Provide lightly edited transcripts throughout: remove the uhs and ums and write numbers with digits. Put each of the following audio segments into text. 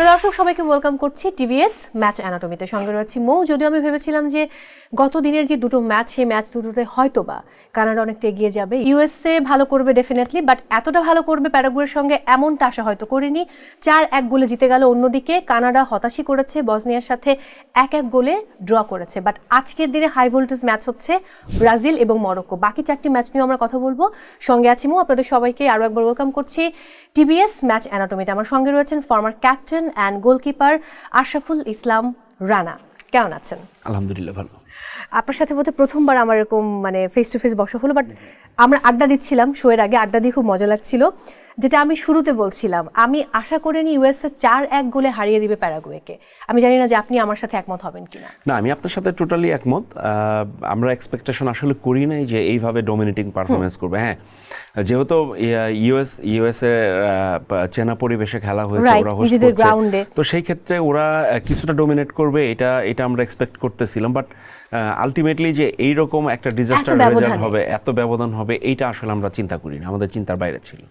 প্রিয় দর্শক সবাইকে ওয়েলকাম করছি টিভিএস ম্যাচ অ্যানাটমিতে। সঙ্গে রয়েছে মৌ। যদিও আমি ভেবেছিলাম যে গত দিনের যে দুটো ম্যাচ, সেই ম্যাচ দুটোতে হয়তোবা কানাডা অনেকটা এগিয়ে যাবে, ইউএসএ ভালো করবে ডেফিনেটলি, বাট এতটা ভালো করবে প্যারাগুয়ের সঙ্গে এমনটা আশা হয়তো করিনি। 4-1 গোলে জিতে গেল। অন্যদিকে কানাডা হতাশই করেছে, বসনিয়ার সাথে 1-1 গোলে ড্র করেছে। বাট আজকের দিনে হাই ভোল্টেজ ম্যাচ হচ্ছে ব্রাজিল এবং মরক্কো। বাকি 4টি ম্যাচ নিয়ে আমরা কথা বলবো। সঙ্গে আছি মৌ। আপনাদের সবাইকে আরও একবার ওয়েলকাম করছি টিভিএস ম্যাচ অ্যানাটমিতে। আমার সঙ্গে রয়েছেন former captain and goalkeeper Ashraful Islam Rana. কেমন আছেন? আলহামদুলিল্লাহ ভালো। আপনার সাথে বোধহয় প্রথমবার আমার এরকম ফেস টু ফেস বসা হলো, বাট আমরা আড্ডা দিচ্ছিলাম শোয়ের আগে, আড্ডা দিয়ে খুব মজা লাগছিল। যেটা আমি শুরুতে বলছিলাম, আমি আশা করিনি ইউএসএ 4-1 গোলে হারিয়ে দিবে প্যারাগুয়েকে। আমি জানি না যে আপনি আমার সাথে একমত হবেন কিনা। না, আমি আপনার সাথে টোটালি একমত। আমরা এক্সপেকটেশন আসলে করি নাই যে এইভাবে ডমিনেটিং পারফরমেন্স করবে। হ্যাঁ, যেহেতু ইউএসএ চেনা পরিবেশে খেলা হয়েছে, ওরা হোস্ট করছে, তো সেই ক্ষেত্রে ওরা কিছুটা ডমিনেট করবে এটা আমরা এক্সপেক্ট করতেছিলাম। বাট আলটিমেটলি যে এইরকম একটা ডিজাস্টার রেজাল্ট হবে, এত ব্যবধান হবে, এইটা আসলে আমরা চিন্তা করি না, আমাদের চিন্তার বাইরে ছিল।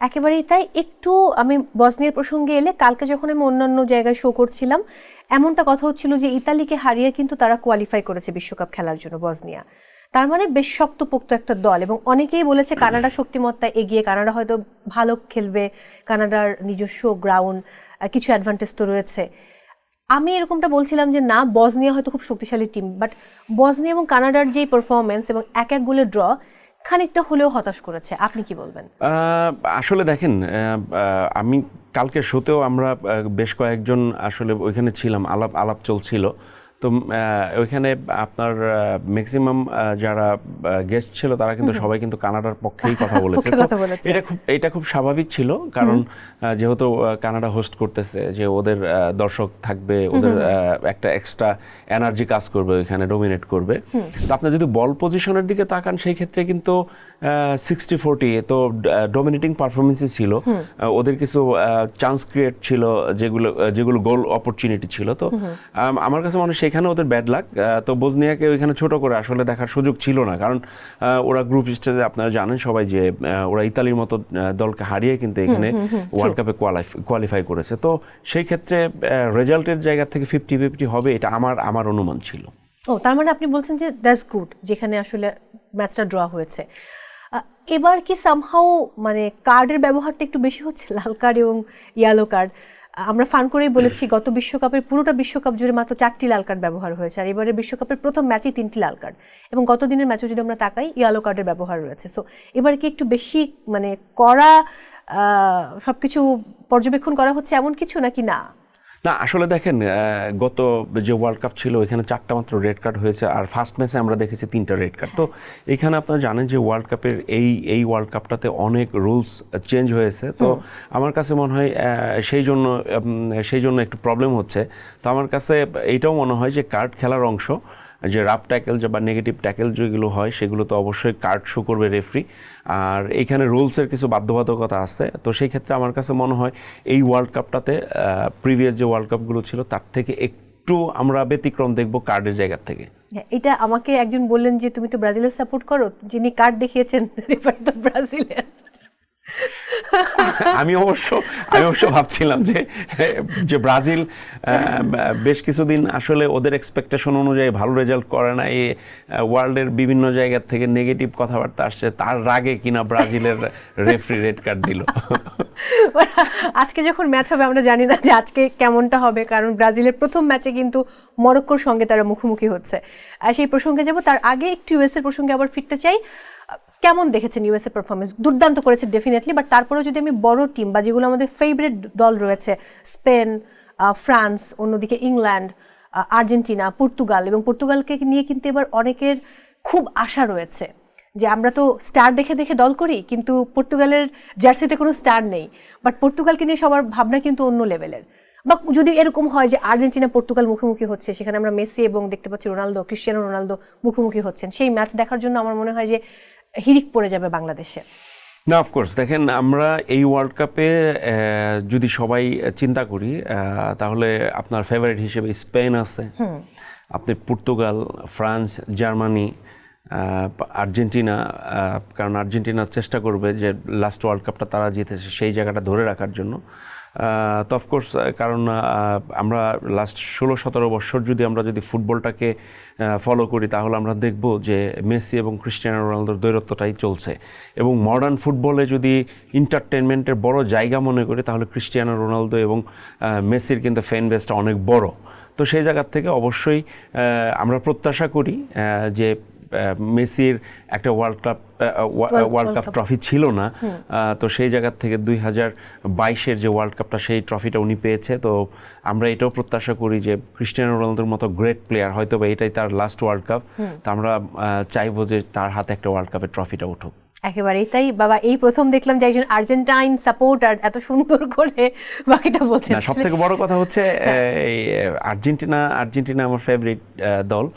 একেবারেই তাই। একটু আমি বসনিয়ার প্রসঙ্গে এলে, কালকে যখন আমি অন্যান্য জায়গায় শো করছিলাম, এমনটা কথা হচ্ছিল যে ইতালিকে হারিয়ে কিন্তু তারা কোয়ালিফাই করেছে বিশ্বকাপ খেলার জন্য বসনিয়া। তার মানে বেশ শক্তপোক্ত একটা দল, এবং অনেকেই বলেছে কানাডা শক্তিমত্তা এগিয়ে, কানাডা হয়তো ভালো খেলবে, কানাডার নিজস্ব গ্রাউন্ড, কিছু অ্যাডভান্টেজ তো রয়েছে। আমি এরকমটা বলছিলাম যে না, বসনিয়া হয়তো খুব শক্তিশালী টিম, বাট বসনিয়া এবং কানাডার যেই পারফরমেন্স এবং 1-1 গোলের ড্র খানিকটা হলেও হতাশ করেছে। আপনি কি বলবেন? আসলে দেখেন, আমি কালকে শোতেও আমরা বেশ কয়েকজন আসলে ওইখানে ছিলাম, আলাপ চলছিল। তো ওইখানে আপনার ম্যাক্সিমাম যারা গেস্ট ছিল তারা কিন্তু সবাই কিন্তু কানাডার পক্ষেই কথা বলেছে। এটা খুব স্বাভাবিক ছিল, কারণ যেহেতু কানাডা হোস্ট করতেছে, যে ওদের দর্শক থাকবে, ওদের একটা এক্সট্রা এনার্জি কাজ করবে, ওইখানে ডমিনেট করবে। তো আপনি যদি বল পজিশনের দিকে তাকান, সেই ক্ষেত্রে কিন্তু 60-40 তো ডমিনেটিং পারফরমেন্সই ছিল। ওদের কিছু চান্স ক্রিয়েট ছিল, যেগুলো গোল অপরচুনিটি ছিল। তো আমার কাছে মনে হয় সেখানে ওদের ব্যাড লাক। তো বসনিয়াকে ওইখানে ছোট করে আসলে দেখার সুযোগ ছিল না, কারণ ওরা গ্রুপ স্টেজে আপনারা জানেন সবাই যে ওরা ইতালির মতো দলকে হারিয়ে কিন্তু এখানে ওয়ার্ল্ড কাপে কোয়ালিফাই করেছে। তো সেই ক্ষেত্রে রেজাল্টের জায়গা থেকে 50-50 হবে, এটা আমার অনুমান ছিল। ও, তার মানে আপনি বলছেন যে দ্যাটস গুড, যেখানে আসলে ম্যাচটা ড্র হয়েছে। এবার কি সামহাও কার্ডের ব্যবহারটা একটু বেশি হচ্ছে, লাল কার্ড এবং ইয়েলো কার্ড। আমরা ফান করেই বলেছি গত বিশ্বকাপের পুরোটা বিশ্বকাপ জুড়ে মাত্র 4টি লাল কার্ড ব্যবহার হয়েছে, আর এবারে বিশ্বকাপের প্রথম ম্যাচেই 3টি লাল কার্ড, এবং গত দিনের ম্যাচে যদি আমরা তাকাই ইয়েলো কার্ডের ব্যবহার রয়েছে। সো এবার কি একটু বেশি কড়া সবকিছু পর্যবেক্ষণ করা হচ্ছে এমন কিছু, নাকি না? না, আসলে দেখেন, গত যে ওয়ার্ল্ড কাপ ছিল ওইখানে 4টা মাত্র রেড কার্ড হয়েছে, আর ফার্স্ট ম্যাচে আমরা দেখেছি 3টা রেড কার্ড। তো এখানে আপনারা জানেন যে ওয়ার্ল্ড কাপের এই ওয়ার্ল্ড কাপটাতে অনেক রুলস চেঞ্জ হয়েছে। তো আমার কাছে মনে হয় সেই জন্য একটু প্রবলেম হচ্ছে। তো আমার কাছে এইটাও মনে হয় যে কার্ড খেলার অংশ, যে রাফ ট্যাকেল বা নেগেটিভ ট্যাকেল যেগুলো হয় সেগুলো তো অবশ্যই কার্ড শো করবে রেফারি, আর এইখানে রুলসের কিছু বাধ্যবাধকতা আছে। তো সেই ক্ষেত্রে আমার কাছে মনে হয় এই ওয়ার্ল্ড কাপটাতে প্রিভিয়াস যে ওয়ার্ল্ড কাপগুলো ছিল তার থেকে একটু আমরা ব্যতিক্রম দেখব কার্ডের জায়গা থেকে। এটা আমাকে একজন বললেন যে তুমি তো ব্রাজিলের সাপোর্ট করো, যিনি কার্ড দেখিয়েছেন রেফারি তো ব্রাজিলের। আমি অবশ্য ভাবছিলাম যে ব্রাজিল বেশ কিছুদিন আসলে ওদের এক্সপেকটেশন অনুযায়ী ভালো রেজাল্ট করে না, এই ওয়ার্ল্ডের বিভিন্ন জায়গা থেকে নেগেটিভ কথাবার্তা আসছে, তার রাগে কিনা ব্রাজিলের রেফারি রেড কার্ড দিল। আজকে যখন ম্যাচ হবে আমরা জানি না যে আজকে কেমনটা হবে, কারণ ব্রাজিলের প্রথম ম্যাচে কিন্তু মরক্কোর সঙ্গে তারা মুখোমুখি হচ্ছে। আর সেই প্রসঙ্গে যাব, তার আগে একটু ইউএসএর প্রসঙ্গে আবার ফিরতে চাই। কেমন দেখেছেন ইউএসএ পারফরমেন্স? দুর্দান্ত করেছে ডেফিনেটলি, বাট তারপরেও যদি আমি বড় টিম বা যেগুলো আমাদের ফেভারিট দল রয়েছে, স্পেন, ফ্রান্স, অন্যদিকে ইংল্যান্ড, আর্জেন্টিনা, পর্তুগাল, এবং পর্তুগালকে নিয়ে কিন্তু এবার অনেকের খুব আশা রয়েছে যে আমরা তো স্টার দেখে দেখে দল করি, কিন্তু পর্তুগালের জার্সিতে কোনো স্টার নেই, বাট পর্তুগালকে নিয়ে সবার ভাবনা কিন্তু অন্য লেভেলের। বা যদি এরকম হয় যে আর্জেন্টিনা পর্তুগাল মুখোমুখি হচ্ছে, সেখানে আমরা মেসি এবং দেখতে পাচ্ছি ক্রিস্টিয়ানো রোনালদো মুখোমুখি হচ্ছেন, সেই ম্যাচ দেখার জন্য আমার মনে হয় যে হিরিক পড়ে যাবে বাংলাদেশে। না, অফকোর্স দেখেন, আমরা এই ওয়ার্ল্ড কাপে যদি সবাই চিন্তা করি তাহলে আপনার ফেভারিট হিসেবে স্পেন আছে, আপনি পর্তুগাল, ফ্রান্স, জার্মানি, আর্জেন্টিনা, কারণ আর্জেন্টিনা চেষ্টা করবে যে লাস্ট ওয়ার্ল্ড কাপটা তারা জিতেছে সেই জায়গাটা ধরে রাখার জন্য। তো অফকোর্স কারণ আমরা লাস্ট 16-17 বছর যদি ফুটবলটাকে ফলো করি তাহলে আমরা দেখব যে মেসি এবং ক্রিস্টিয়ানো রোনালদোর দ্বৈরথটাই চলছে, এবং মডার্ন ফুটবলে যদি এন্টারটেনমেন্টের বড় জায়গা মনে করি তাহলে ক্রিস্টিয়ানো রোনালদো এবং মেসির কিন্তু ফ্যান বেসটা অনেক বড়। তো সেই জায়গার থেকে অবশ্যই আমরা প্রত্যাশা করি যে মেসির একটা ওয়ার্ল্ড কাপ ট্রফি ছিল না, তো সেই জায়গার থেকে 2022-এর যে ওয়ার্ল্ড কাপটা সেই ট্রফিটা উনি পেয়েছে। তো আমরা এটাও প্রত্যাশা করি যে ক্রিস্টিয়ানো রোনালদোর মতো গ্রেট প্লেয়ার, হয়তো বা এটাই তার লাস্ট ওয়ার্ল্ড কাপ, তো আমরা চাইবো যে তার হাতে একটা ওয়ার্ল্ড কাপের ট্রফিটা উঠুক। একেবারেই তাই বাবা, এই প্রথম দেখলাম যে একজন আর্জেন্টাইন সাপোর্টার এত সুন্দর করে বাকিটা বলছেন। সব থেকে বড় কথা হচ্ছে আর্জেন্টিনা আমার ফেভারিট দল।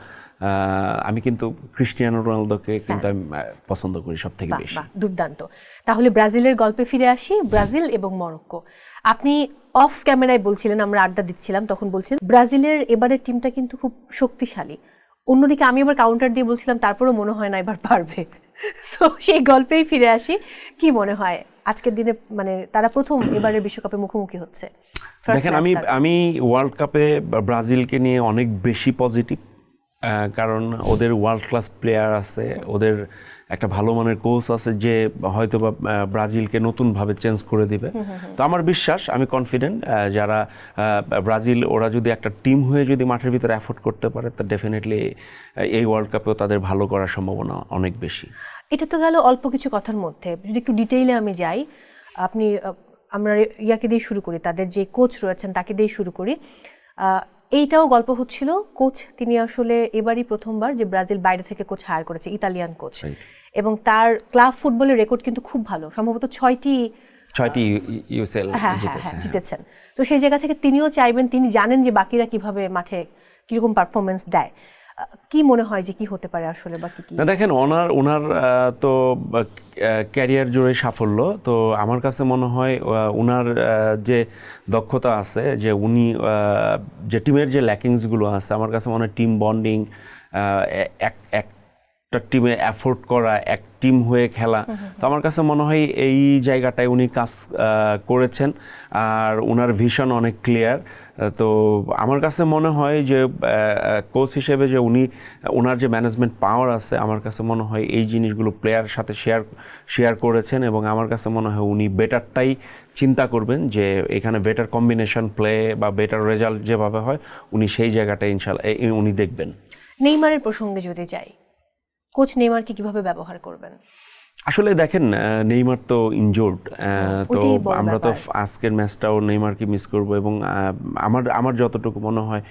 আমি কিন্তু ক্রিস্টিয়ানো রোনালদোকে কিন্তু আমি পছন্দ করি সব থেকে বেশি। দুর্দান্ত। তাহলে ব্রাজিলের গল্পে ফিরে আসি, ব্রাজিল এবং মরক্কো। আপনি অফ ক্যামেরায় বলছিলেন, আমরা আড্ডা দিচ্ছিলাম তখন বলছিলেন ব্রাজিলের এবারের টিমটা কিন্তু খুব শক্তিশালী। অন্যদিকে আমি আবার কাউন্টার দিয়ে বলছিলাম তারপরেও মনে হয় না এবার পারবে। সো সেই গল্পেই ফিরে আসি, কি মনে হয় আজকের দিনে মানে তারা প্রথম এবারের বিশ্বকাপে মুখোমুখি হচ্ছে? দেখেন, আমি ওয়ার্ল্ড কাপে ব্রাজিলকে নিয়ে অনেক বেশি পজিটিভ, কারণ ওদের ওয়ার্ল্ড ক্লাস প্লেয়ার আছে, ওদের একটা ভালো মানের কোচ আছে যে হয়তো বা ব্রাজিলকে নতুনভাবে চেঞ্জ করে দিবে। তো আমার বিশ্বাস, আমি কনফিডেন্ট যারা ব্রাজিল ওরা যদি একটা টিম হয়ে যদি মাঠের ভিতরে অ্যাফোর্ড করতে পারে তো ডেফিনেটলি এই ওয়ার্ল্ড কাপেও তাদের ভালো করার সম্ভাবনা অনেক বেশি। এটা তো গেল অল্প কিছু কথার মধ্যে, যদি একটু ডিটেইলে আমি যাই, আমরা ইয়াকে দিয়ে শুরু করি, তাদের যে কোচ রয়েছেন তাকে দিয়ে শুরু করি। এইটাও গল্প হচ্ছিল, কোচ তিনি আসলে এবারই প্রথমবার যে ব্রাজিল বাইরে থেকে কোচ হায়ার করেছে, ইতালিয়ান কোচ, এবং তার ক্লাব ফুটবলের রেকর্ড কিন্তু খুব ভালো, সম্ভবত 6টি ইউসিএল জিতেছেন। তো সেই জায়গা থেকে তিনিও চাইবেন, তিনি জানেন যে বাকিরা কিভাবে মাঠে কিরকম পারফরমেন্স দেয়। কি মনে হয় যে কি হতে পারে আসলে বাকি কি? না দেখেন, ওনার তো ক্যারিয়ার জুড়ে সাফল্য, তো আমার কাছে মনে হয় ওনার যে দক্ষতা আছে, যে উনি যে টিমের যে ল্যাকিংসগুলো আছে, আমার কাছে মনে হয় টিম বন্ডিং, একটা টিমে অ্যাফোর্ড করা, এক টিম হয়ে খেলা, তো আমার কাছে মনে হয় এই জায়গাটায় উনি কাজ করেছেন, আর ওনার ভিশন অনেক ক্লিয়ার। তো আমার কাছে মনে হয় যে কোচ হিসেবে যে ওনার যে ম্যানেজমেন্ট পাওয়ার আছে, আমার কাছে মনে হয় এই জিনিসগুলো প্লেয়ার সাথে শেয়ার করেছেন, এবং আমার কাছে মনে হয় উনি বেটারটাই চিন্তা করবেন, যে এখানে বেটার কম্বিনেশন প্লে বা বেটার রেজাল্ট যেভাবে হয় উনি সেই জায়গাটা ইনশাল্লাহ উনি দেখবেন। নেইমারের প্রসঙ্গে যদি যাই, কোচ নেইমারকে কিভাবে ব্যবহার করবেন? আসলে দেখেন, নেইমার তো ইনজোর্ড, তো আমরা তো আজকের ম্যাচটাও নেইমারকে মিস করব, এবং আমার যতটুকু মনে হয়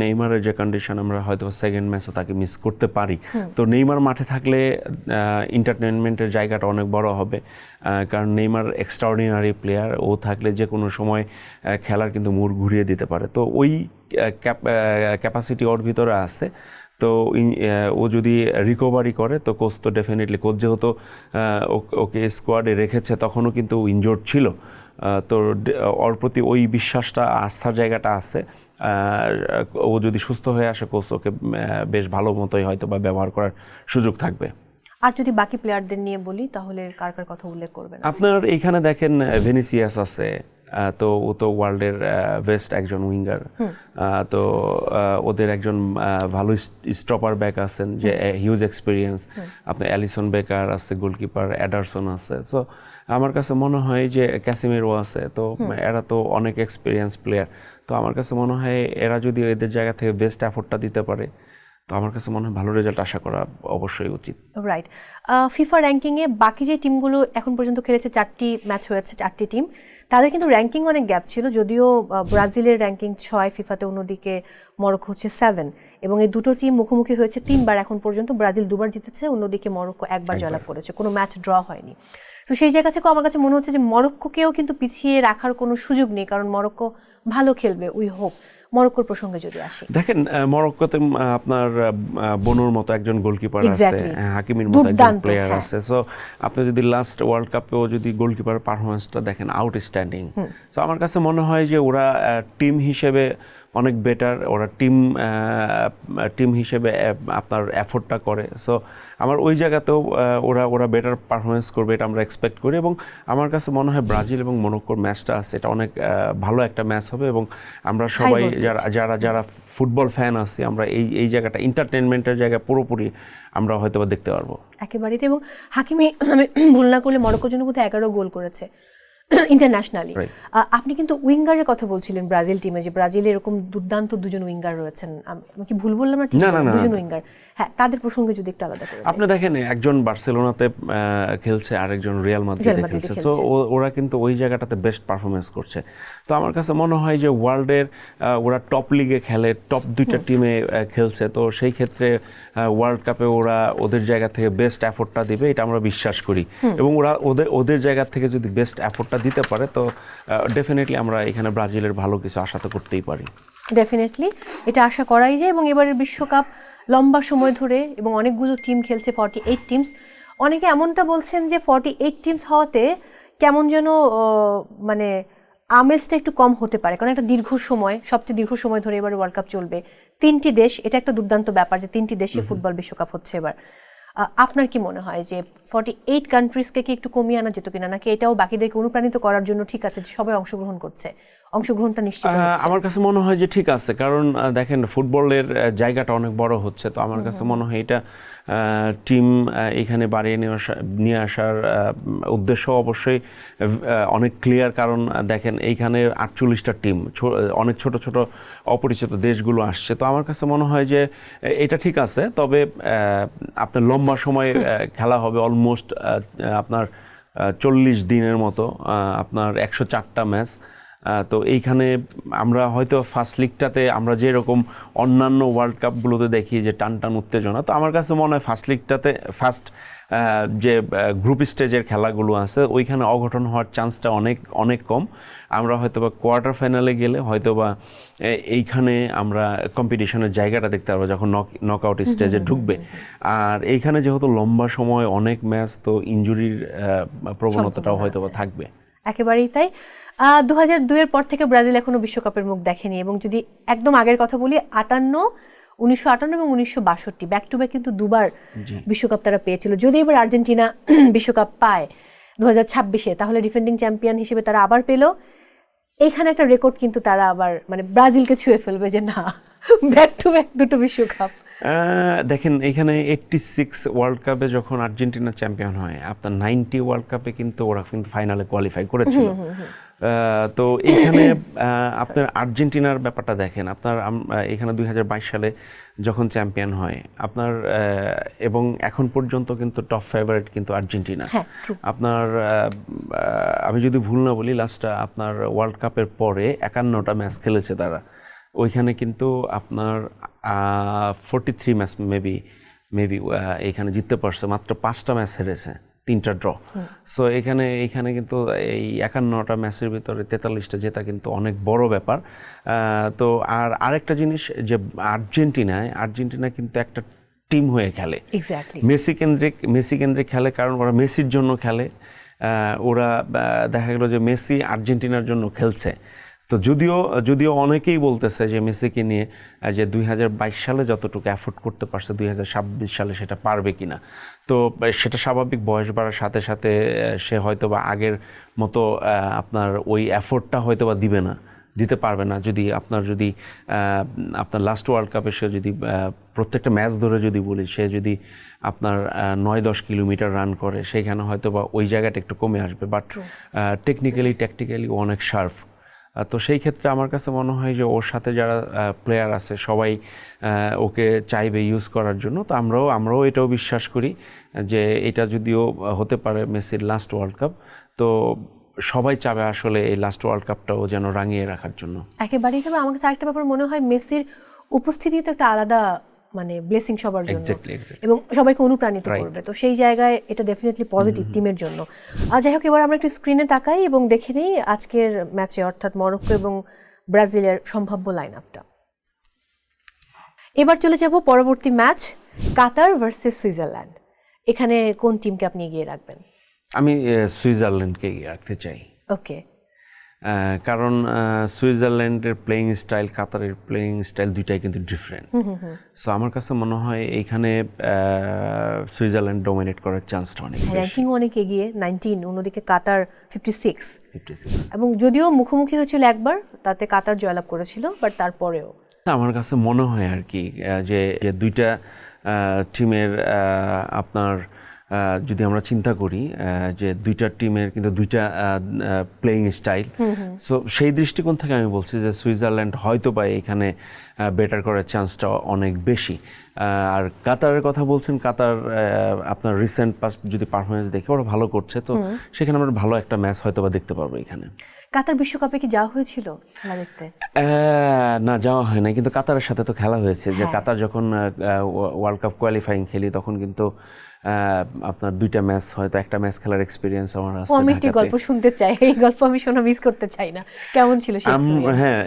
নেইমারের যে কন্ডিশন, আমরা হয়তো সেকেন্ড ম্যাচও তাকে মিস করতে পারি। তো নেইমার মাঠে থাকলে এন্টারটেনমেন্টের জায়গাটা অনেক বড় হবে, কারণ নেইমার এক্সট্রাঅর্ডিনারি প্লেয়ার, ও থাকলে যে কোনো সময় খেলার কিন্তু মোড় ঘুরিয়ে দিতে পারে। তো ওই ক্যাপাসিটি ওর ভিতরে আছে। তো ও যদি রিকভারি করে তো কোচ তো ডেফিনেটলি, কোচ যেহেতু ওকে স্কোয়াডে রেখেছে তখনও কিন্তু ইনজোর্ড ছিল, তো ওর প্রতি ওই বিশ্বাসটা, আস্থার জায়গাটা আছে। ও যদি সুস্থ হয়ে আসে কোচ ওকে বেশ ভালো মতোই হয়তো বা ব্যবহার করার সুযোগ থাকবে। আর যদি বাকি প্লেয়ারদের নিয়ে বলি তাহলে কার কার কথা উল্লেখ করবেন? আপনার এইখানে দেখেন ভিনিসিয়াস আছে, তো ও তো ওয়ার্ল্ডের বেস্ট একজন উইঙ্গার, তো ওদের একজন ভালো স্টপার ব্যাক আছেন যে হিউজ এক্সপিরিয়েন্স, আপনার অ্যালিসন বেকার আছে, গোলকিপার এডারসন আছে। সো আমার কাছে মনে হয় যে ক্যাসিমিরো আছে, তো এরা তো অনেক এক্সপিরিয়েন্স প্লেয়ার। তো আমার কাছে মনে হয় এরা যদি এদের জায়গা থেকে বেস্ট এফোর্টটা দিতে পারে তো আমার কাছে মনে হয় ভালো রেজাল্ট আশা করা অবশ্যই উচিত। রাইট। ফিফা র্যাঙ্কিংয়ে বাকি যে টিমগুলো এখন পর্যন্ত খেলেছে, 4টি ম্যাচ হয়েছে, 4টি টিম, তাদের কিন্তু র্যাঙ্কিং অনেক গ্যাপ ছিল। যদিও ব্রাজিলের র্যাঙ্কিং 6 ফিফাতে, অন্যদিকে মরক্কো হচ্ছে 7, এবং এই দুটো টিম মুখোমুখি হয়েছে 3বার এখন পর্যন্ত। ব্রাজিল 2বার জিতেছে, অন্যদিকে মরক্কো 1বার জয়লাভ করেছে, কোনো ম্যাচ ড্র হয়নি। তো সেই জায়গা থেকে আমার কাছে মনে হচ্ছে যে মরক্কোকেও কিন্তু পিছিয়ে রাখার কোনো সুযোগ নেই, কারণ মরক্কো ভালো খেলবে, উই হোপ। মরক্কোর প্রসঙ্গে যদি আসি, দেখেন মরক্কোতে আপনার বনুর মতো একজন গোলকিপার আছে, হাকিমির মতো একজন প্লেয়ার আছে। সো আপনি যদি লাস্ট ওয়ার্ল্ড কাপেও যদি গোলকিপার পারফরমেন্সটা দেখেন, আউটস্ট্যান্ডিং। সো আমার কাছে মনে হয় যে ওরা টিম হিসেবে অনেক বেটার, ওরা টিম হিসেবে আপনার এফোর্টটা করে। সো আমার ওই জায়গাতেও ওরা বেটার পারফরমেন্স করবে এটা আমরা এক্সপেক্ট করি, এবং আমার কাছে মনে হয় ব্রাজিল এবং মরক্কোর ম্যাচটা আছে এটা অনেক ভালো একটা ম্যাচ হবে, এবং আমরা সবাই যারা ফুটবল ফ্যান আছি আমরা এই জায়গাটা এন্টারটেনমেন্টের জায়গা পুরোপুরি আমরা হয়তো দেখতে পারবো একেবারেই। এবং হাকিমি আমি ভুল না করলে মরক্কোর জন্য কিন্তু 11 গোল করেছে ইন্টারন্যাশনালি। আপনি কিন্তু উইঙ্গারের কথা বলছিলেন ব্রাজিল টিমে, যে ব্রাজিলে এরকম দুর্দান্ত দুজন উইঙ্গার রয়েছেন, আমি কি ভুল বললাম? না, দুজন উইঙ্গার, হ্যাঁ, তাদের প্রসঙ্গে যদি একটু আলাদা করে। আপনি দেখেন একজন বার্সেলোনাতে খেলছে, আরেকজন রিয়াল মাদ্রিদে খেলছে, তো ওরা কিন্তু ওই জায়গাটাতে বেস্ট পারফরমেন্স করছে। তো আমার কাছে মনে হয় যে ওয়ার্ল্ডের ওরা টপ লিগে খেলে, টপ দুইটা টিমে খেলছে, তো সেই ক্ষেত্রে ওয়ার্ল্ড কাপে ওরা ওদের জায়গা থেকে বেস্ট এফোর্টটা দিবে এটা আমরা বিশ্বাস করি, এবং ওরা ওদের জায়গা থেকে যদি বেস্ট এফোর্টটা দিতে পারে তো ডেফিনেটলি আমরা এখানে ব্রাজিলের ভালো কিছু আশা তো করতেই পারি। ডেফিনেটলি এটা আশা করাই যায়। এবং এবারের বিশ্বকাপ লম্বা সময় ধরে এবং অনেকগুলো টিম খেলছে, 48 টিমস। অনেকে এমনটা বলছেন যে 48 টিমস হওয়াতে কেমন যেন মানে আমেজটা একটু কম হতে পারে, কারণ একটা দীর্ঘ সময়, সবচেয়ে দীর্ঘ সময় ধরে এবার ওয়ার্ল্ড কাপ চলবে, 3টি দেশ, এটা একটা দুর্দান্ত ব্যাপার যে 3টি দেশে ফুটবল বিশ্বকাপ হচ্ছে এবার। আপনার কি মনে হয় যে 48 কান্ট্রিজকে কি একটু কমিয়ে আনা যেত কিনা, নাকি এটাও বাকিদেরকে অনুপ্রাণিত করার জন্য ঠিক আছে যে সবাই অংশগ্রহণ করছে, অংশগ্রহণটা নিশ্চিত হচ্ছে? আমার কাছে মনে হয় যে ঠিক আছে, কারণ দেখেন ফুটবলের জায়গাটা অনেক বড় হচ্ছে, তো আমার কাছে মনে হয় এটা টিম এখানে বাড়িয়ে নিয়ে আসার উদ্দেশ্য অবশ্যই অনেক ক্লিয়ার, কারণ দেখেন এইখানে 48টা টিম, অনেক ছোট ছোট অপরিচিত দেশগুলো আসছে, তো আমার কাছে মনে হয় যে এটা ঠিক আছে। তবে আপনার লম্বা সময় খেলা হবে, অলমোস্ট আপনার 40 দিনের মতো, আপনার 104টা ম্যাচ। তো এইখানে আমরা হয়তো ফার্স্ট লিগটাতে আমরা যেরকম অন্যান্য ওয়ার্ল্ড কাপগুলোতে দেখি যে টান টান উত্তেজনা, তো আমার কাছে মনে হয় ফার্স্ট লিগটাতে যে গ্রুপ স্টেজের খেলাগুলো আছে ওইখানে অঘটন হওয়ার চান্সটা অনেক কম। আমরা হয়তোবা কোয়ার্টার ফাইনালে গেলে হয়তোবা এইখানে আমরা কম্পিটিশনের জায়গাটা দেখতে পারবো যখন নকআউট স্টেজে ঢুকবে। আর এইখানে যেহেতু লম্বা সময় অনেক ম্যাচ, তো ইনজুরির প্রবণতাটাও হয়তোবা থাকবে। একেবারেই তাই। 2002 এর পর থেকে ব্রাজিল এখনো বিশ্বকাপের মুখ দেখেনি, এবং যদি একদম আগের কথা বলি 1958 এবং 1962 ব্যাক টু ব্যাক কিন্তু দুবার বিশ্বকাপ তারা পেয়েছিল। যদি এবার আর্জেন্টিনা বিশ্বকাপ পায় 2026-এ, তাহলে ডিফেন্ডিং চ্যাম্পিয়ন হিসেবে তারা আবার পেল। এখানে একটা রেকর্ড কিন্তু তারা আবার মানে ব্রাজিলকে ছুঁয়ে ফেলবে যে না, ব্যাক টু ব্যাক দুটো বিশ্বকাপ। দেখেন এখানে 86 ওয়ার্ল্ড কাপে যখন আর্জেন্টিনা চ্যাম্পিয়ন হয়, আপনার 90 ওয়ার্ল্ড কাপে কিন্তু ওরা কিন্তু ফাইনালে কোয়ালিফাই করেছিল। তো এখানে আপনার আর্জেন্টিনার ব্যাপারটা দেখেন, আপনার এখানে 2022 সালে যখন চ্যাম্পিয়ন হয় আপনার, এবং এখন পর্যন্ত কিন্তু টপ ফেভারিট কিন্তু আর্জেন্টিনা। আপনার আমি যদি ভুল না বলি লাস্টটা আপনার ওয়ার্ল্ড কাপের পরে 51টা ম্যাচ খেলেছে তারা, ওইখানে কিন্তু আপনার 43 ম্যাচ মেবি এখানে জিততে পারছে, মাত্র 5টা ম্যাচ হেরেছে, 3টা ড্র। সো এখানে কিন্তু এই 51টা ম্যাচের ভিতরে 43টা জেতা কিন্তু অনেক বড় ব্যাপার। তো আর আরেকটা জিনিস যে আর্জেন্টিনা কিন্তু একটা টিম হয়ে খেলে, মেসি কেন্দ্রিক খেলে, কারণ ওরা মেসির জন্য খেলে। ওরা দেখা গেল যে মেসি আর্জেন্টিনার জন্য খেলছে। তো যদিও অনেকেই বলতেছে যে মেসিকে নিয়ে যে 2022 সালে যতটুকু এফোর্ট করতে পারছে 2026 সালে সেটা পারবে কিনা। তো সেটা স্বাভাবিক, বয়স বাড়ার সাথে সাথে সে হয়তোবা আগের মতো আপনার ওই এফোর্টটা হয়তোবা দিতে পারবে না। যদি আপনার লাস্ট ওয়ার্ল্ড কাপে সে যদি প্রত্যেকটা ম্যাচ ধরে যদি বলি, সে যদি আপনার 9-10 কিলোমিটার রান করে, সেইখানে হয়তোবা ওই জায়গাটা একটু কমে আসবে, বাট ট্যাকটিক্যালি অনেক শার্প। তো সেই ক্ষেত্রে আমার কাছে মনে হয় যে ওর সাথে যারা প্লেয়ার আছে সবাই ওকে চাইবে ইউজ করার জন্য। তো আমরাও এটাও বিশ্বাস করি যে এটা যদিও হতে পারে মেসির লাস্ট ওয়ার্ল্ড কাপ, তো সবাই চাবে আসলে এই লাস্ট ওয়ার্ল্ড কাপটাও যেন রাঙিয়ে রাখার জন্য। একেবারেই। তবে আমার কাছে আরেকটা ব্যাপার মনে হয়, মেসির উপস্থিতি তো একটা আলাদা মানে ব্লেসিং সবার জন্য, এবং সবাইকে অনুপ্রাণিত করবে। তো সেই জায়গায় এটা ডেফিনেটলি পজিটিভ টিমের জন্য। যাই হোক, এবার আমরা একটু স্ক্রিনে তাকাই এবং দেখে নিই আজকের ম্যাচে, অর্থাৎ মরক্কো এবং ব্রাজিলের সম্ভাব্য লাইন আপটা। এবার চলে যাব পরবর্তী ম্যাচ, কাতার ভার্সেস সুইজারল্যান্ড। এখানে কোন টিমকে আপনি এগিয়ে রাখবেন? আমি সুইজারল্যান্ডকে এগিয়ে রাখতে চাই। ওকে, কারণ সুইজারল্যান্ডের প্লেইং স্টাইল, কাতারের প্লেইং স্টাইল দুইটাই কিন্তু ডিফারেন্ট। সো আমার কাছে মনে হয় এইখানে সুইজারল্যান্ড ডোমিনেট করার চান্সটা অনেক বেশি। র্যাঙ্কিং অনেক এগিয়ে 19, অন্যদিকে কাতার 56। 56। এবং যদিও মুখোমুখি হয়েছিল একবার, তাতে কাতার জয়লাভ করেছিল, বাট তারপরেও আমার কাছে মনে হয় আর কি যে দুইটা টিমের আপনার যদি আমরা চিন্তা করি যে দুইটা টিমের কিন্তু দুইটা প্লেইং স্টাইল, সো সেই দৃষ্টিকোণ থেকে আমি বলছি যে সুইজারল্যান্ড হয়তো বা এখানে বেটার করার চান্সটা অনেক বেশি। আর কাতারের কথা বলছেন, কাতার আপনার রিসেন্ট পাস্ট যদি পারফরমেন্স দেখে ওরা ভালো করছে, তো সেখানে আমরা ভালো একটা ম্যাচ হয়তো বা দেখতে পারবো এখানে। কাতার বিশ্বকাপে কি যাওয়া হয়েছিল খেলা দেখতে? না, যাওয়া হয় না, কিন্তু কাতারের সাথে তো খেলা হয়েছে। যে কাতার যখন ওয়ার্ল্ড কাপ কোয়ালিফাইং খেলি তখন কিন্তু আপনার দুইটা ম্যাচ, হয়তো একটা ম্যাচ খেলার এক্সপিরিয়েন্স আমার আছে। আমি একটি গল্প শুনতে চাই, এই গল্প আমি শোনা মিস করতে চাই না। কেমন ছিল সেই এক্সপেরিয়েন্স? হ্যাঁ,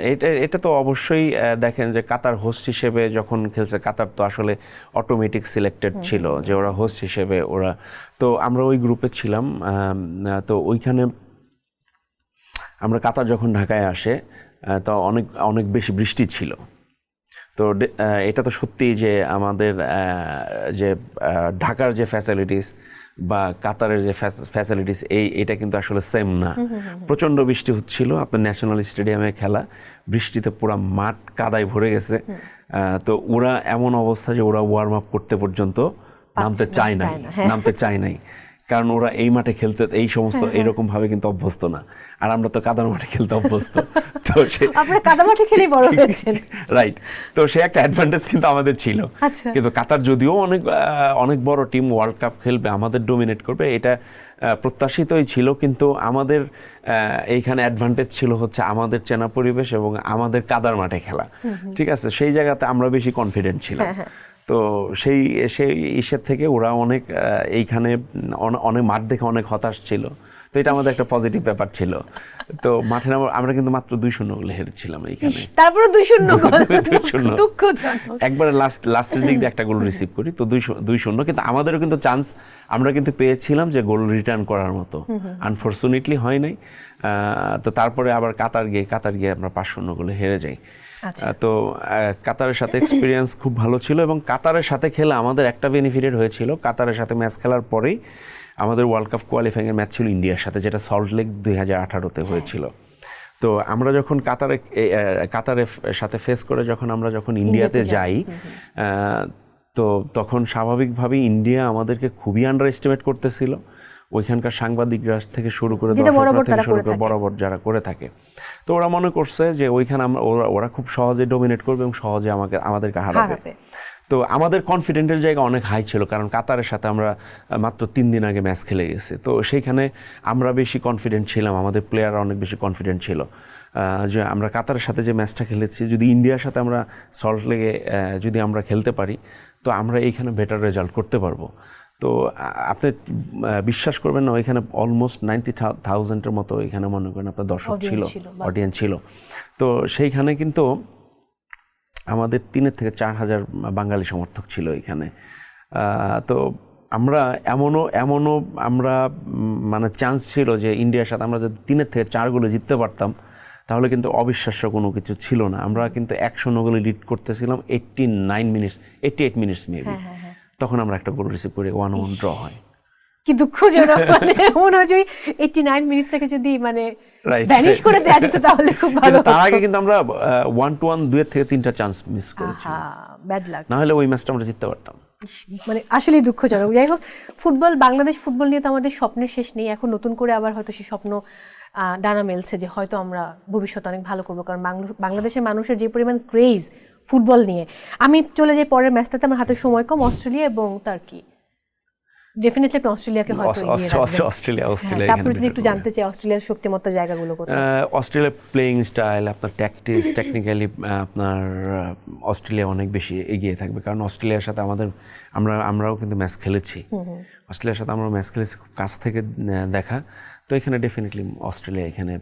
এটা তো অবশ্যই দেখেন যে কাতার হোস্ট হিসেবে যখন খেলছে, কাতার তো আসলে অটোমেটিক সিলেক্টেড ছিল যে ওরা হোস্ট হিসেবে ওরা, তো আমরা ওই গ্রুপে ছিলাম। তো ওইখানে আমরা কাতার যখন ঢাকায় আসে তো অনেক অনেক বেশি বৃষ্টি ছিল। তো এটা তো সত্যি যে আমাদের যে ঢাকার যে ফ্যাসিলিটিস বা কাতারের যে ফ্যাসিলিটিস এটা কিন্তু আসলে সেম না। প্রচণ্ড বৃষ্টি হচ্ছিল, আপনার ন্যাশনাল স্টেডিয়ামে খেলা, বৃষ্টিতে পুরো মাঠ কাদায় ভরে গেছে। তো ওরা এমন অবস্থা যে ওরা ওয়ার্ম আপ করতে পর্যন্ত নামতে চায় নাই, কারণ ওরা এই মাঠে খেলতে এই সমস্ত এইরকম ভাবে কিন্তু অভ্যস্ত না, আর আমরা তো কাদার মাঠে খেলতে অভ্যস্ত। তো আপনারা কাদা মাঠে খেলেই বড় হয়েছেন, রাইট। তো সে একটা অ্যাডভান্টেজ কিন্তু আমাদের ছিল। কিন্তু কাতার যদিও অনেক বড় টিম, ওয়ার্ল্ড কাপ খেলবে, আমাদের ডোমিনেট করবে, এটা প্রত্যাশিতই ছিল। কিন্তু আমাদের এইখানে অ্যাডভান্টেজ ছিল হচ্ছে আমাদের চেনা পরিবেশ এবং আমাদের কাদার মাঠে খেলা, ঠিক আছে, সেই জায়গাতে আমরা বেশি কনফিডেন্ট ছিলাম। তো সেই ইসের থেকে ওরা অনেক এইখানে অনেক মাঠ দেখে অনেক হতাশ ছিল। তো এটা আমাদের একটা পজিটিভ ব্যাপার ছিল। তো মাঠে আমরা কিন্তু মাত্র 2-0 গোলে হেরেছিলাম এইখানে। তারপরে 2-0 গোল, দুঃখজনক। একবারে লাস্টের দিক দিয়ে একটা গোল রিসিভ করি, তো 2-0। কিন্তু আমাদেরও কিন্তু চান্স আমরা কিন্তু পেয়েছিলাম যে গোল রিটার্ন করার মতো, আনফরচুনেটলি হয় নাই। তো তারপরে আবার কাতার গিয়ে আমরা 5-0 গোলে হেরে যাই। তো কাতারের সাথে এক্সপিরিয়েন্স খুব ভালো ছিল, এবং কাতারের সাথে খেলে আমাদের একটা বেনিফিটেড হয়েছিল। কাতারের সাথে ম্যাচ খেলার পরেই আমাদের ওয়ার্ল্ড কাপ কোয়ালিফাইং এর ম্যাচ ছিল ইন্ডিয়ার সাথে, যেটা সল্টলেক 2018-তে হয়েছিল। তো আমরা যখন কাতারের সাথে ফেস করে যখন ইন্ডিয়াতে যাই, তো তখন স্বাভাবিকভাবেই ইন্ডিয়া আমাদেরকে খুবই আন্ডার এস্টিমেট করতেছিল। ওইখানকার সাংবাদিকরা থেকে শুরু করে বরাবর যারা করে থাকে, তো ওরা মনে করছে যে ওইখানে ওরা খুব সহজে ডোমিনেট করবে এবং সহজে আমাদেরকে হারাবে। তো আমাদের কনফিডেন্টের জায়গা অনেক হাই ছিল, কারণ কাতারের সাথে আমরা মাত্র 3 দিন আগে ম্যাচ খেলে গেছি। তো সেইখানে আমরা বেশি কনফিডেন্ট ছিলাম, আমাদের প্লেয়াররা অনেক বেশি কনফিডেন্ট ছিল যে আমরা কাতারের সাথে যে ম্যাচটা খেলেছি, যদি ইন্ডিয়ার সাথে আমরা সল্টলেকে যদি আমরা খেলতে পারি, তো আমরা এইখানে বেটার রেজাল্ট করতে পারবো। তো আপনি বিশ্বাস করবেন না, ওইখানে অলমোস্ট 90,000-এর মতো এখানে মনে করেন আপনার দর্শক ছিল, অডিয়েন্স ছিল। তো সেইখানে কিন্তু আমাদের 3,000 থেকে 4,000 বাঙালি সমর্থক ছিল এখানে। তো আমরা এমনও আমরা মানে চান্স ছিল যে ইন্ডিয়ার সাথে আমরা যদি 3 থেকে 4 গোলে জিততে পারতাম, তাহলে কিন্তু অবিশ্বাস্য কোনো কিছু ছিল না। আমরা কিন্তু 100 গোলে লিড করতেছিলাম 88 মিনিটস মেবি। তখন আমরা একটা গোল রিসিভ করে 1-1 ড্র হয়। কি দুঃখজনক, মানে মনে হয় 89 মিনিট থেকে যদি মানে ভ্যানিশ করে দেয়া যেত তাহলে খুব ভালো হতো। তার আগে কিন্তু আমরা 1-1 2 থেকে 3টা চান্স মিস করেছি, ব্যাড লাক। না হলে ওই ম্যাচটা আমরা জিততে পারতাম। মানে আসলেই দুঃখজনক। যাই হোক, বাংলাদেশ ফুটবল নিয়ে তো আমাদের স্বপ্নের শেষ নেই। এখন নতুন করে আবার হয়তো সেই স্বপ্ন ডানা মেলছে যে হয়তো আমরা ভবিষ্যতে অনেক ভালো করবো, কারণ বাংলাদেশের মানুষের যে পরিমাণ ক্রেজ ফুটবল নিয়ে। আমি চলে যাই পরের ম্যাচটাতে, আমার হাতে সময় কম, অস্ট্রেলিয়া এবং টার্কি। ডেফিনেটলি আপনি অস্ট্রেলিয়াকে হয়তো অস্ট্রেলিয়া তারপরে যদি একটু জানতে চাই অস্ট্রেলিয়ার শক্তিমত্তা জায়গাগুলো কোথায়? অস্ট্রেলিয়ার প্লেইং স্টাইল, আপনার টেকনিক্যালি আপনার অস্ট্রেলিয়া অনেক বেশি এগিয়ে থাকবে, কারণ অস্ট্রেলিয়ার সাথে আমরাও কিন্তু ম্যাচ খেলেছি। অস্ট্রেলিয়ার সাথে আমরা ম্যাচ খেলেছি, খুব কাছ থেকে দেখা। তো এখানে ডেফিনেটলি অস্ট্রেলিয়া এখানে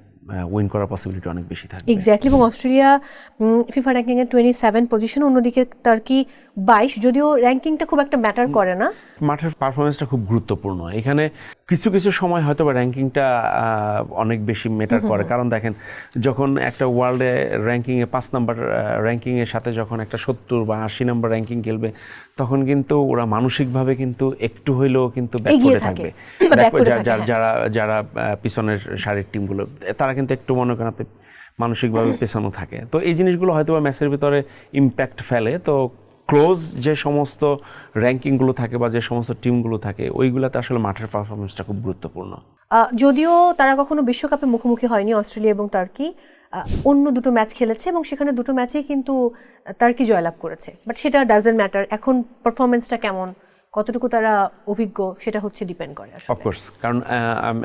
উইন করার পসিবিলিটি অনেক বেশি থাকে। এক্স্যাক্টলি। এবং অস্ট্রেলিয়া ফিফা র্যাঙ্কিংয়ে 27 পজিশন, অন্যদিকে টার্কি 22। যদিও র্যাঙ্কিংটা খুব একটা ম্যাটার করে না, মাঠের পারফরমেন্সটা খুব গুরুত্বপূর্ণ। এখানে কিছু কিছু সময় হয়তো বা র্যাঙ্কিংটা অনেক বেশি ম্যাটার করে, কারণ দেখেন যখন একটা ওয়ার্ল্ডে র্যাঙ্কিংয়ে 5 নাম্বার র্যাঙ্কিংয়ের সাথে যখন একটা 70 বা 80 নাম্বার র্যাঙ্কিং খেলবে, তখন কিন্তু ওরা মানসিকভাবে কিন্তু একটু হইলেও কিন্তু ব্যাকফুটে থাকবে। যারা যারা পিছনের সারির টিমগুলো তারা কিন্তু একটু মনে করেন আপনি মানসিকভাবে পেছানো থাকে। তো এই জিনিসগুলো হয়তো বা ম্যাচের ভিতরে ইম্প্যাক্ট ফেলে। তো ক্লোজ যে সমস্ত র্যাঙ্কিংগুলো থাকে বা যে সমস্ত টিমগুলো থাকে ওইগুলোতে আসলে মাঠের পারফরমেন্সটা খুব গুরুত্বপূর্ণ। যদিও তারা কখনো বিশ্বকাপে মুখোমুখি হয়নি, অস্ট্রেলিয়া এবং টার্কি অন্য দুটো ম্যাচ খেলেছে এবং সেখানে দুটো ম্যাচেই কিন্তু টার্কি জয়লাভ করেছে, বাট সেটা ডাজন্ট ম্যাটার। এখন পারফরমেন্সটা কেমন, কতটুকু তারা অভিজ্ঞ, সেটা হচ্ছে ডিপেন্ড করে। অফকোর্স, কারণ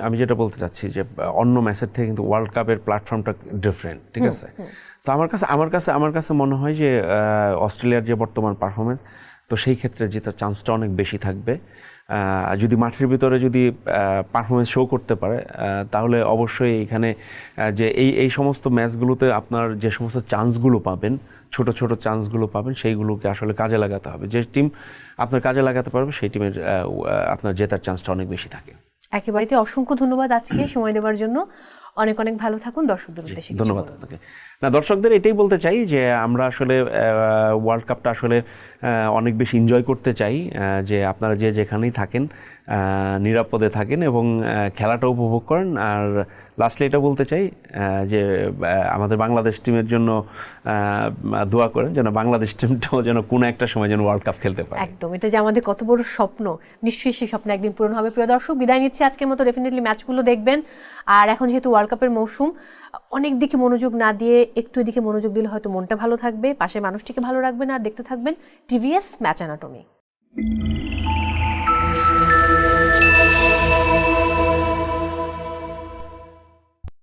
আমি যেটা বলতে চাচ্ছি যে অন্য ম্যাচের থেকে কিন্তু ওয়ার্ল্ড কাপের প্ল্যাটফর্মটা ডিফারেন্ট, ঠিক আছে? তো আমার কাছে মনে হয় যে অস্ট্রেলিয়ার যে বর্তমান পারফরমেন্স, তো সেই ক্ষেত্রে জেতার চান্সটা অনেক বেশি থাকবে। যদি মাঠের ভিতরে যদি পারফরমেন্স শো করতে পারে, তাহলে অবশ্যই এখানে যে এই সমস্ত ম্যাচগুলোতে আপনার যে সমস্ত চান্সগুলো পাবেন, ছোট ছোট চান্সগুলো পাবেন, সেইগুলোকে আসলে কাজে লাগাতে হবে। যে টিম আপনার কাজে লাগাতে পারবে সেই টিমের আপনার জেতার চান্সটা অনেক বেশি থাকে। একেবারেতে অসংখ্য ধন্যবাদ আজকে সময় দেওয়ার জন্য। অনেক অনেক ভালো থাকুন। দর্শকদের উদ্দেশ্যে ধন্যবাদ আপনাকে। না, দর্শকদের এটাই বলতে চাই যে আমরা আসলে ওয়ার্ল্ড কাপটা আসলে অনেক বেশি এনজয় করতে চাই, যে আপনারা যে যেখানেই থাকেন নিরাপদে থাকেন এবং খেলাটা উপভোগ করেন। আর লাস্টলি এটা বলতে চাই যে আমাদের বাংলাদেশ টিমের জন্য দোয়া করেন যেন বাংলাদেশ টিমটাও যেন কোনো একটা সময় যেন ওয়ার্ল্ড কাপ খেলতে পারে। একদম, এটা যে আমাদের কত বড় স্বপ্ন, নিশ্চয়ই সেই স্বপ্ন একদিন পূরণ হবে। প্রিয় দর্শক, বিদায় নিচ্ছি আজকের মতো। ডেফিনেটলি ম্যাচগুলো দেখবেন। আর এখন যেহেতু ওয়ার্ল্ড কাপের মৌসুম, অনেক দিকে মনোযোগ না দিয়ে একটু এদিকে মনোযোগ দিলে হয়তো মনটা ভালো থাকবে, পাশে মানুষটিকে ভালো রাখবেন, আর দেখতে থাকবেন টিভিএস ম্যাচ অ্যানাটমি।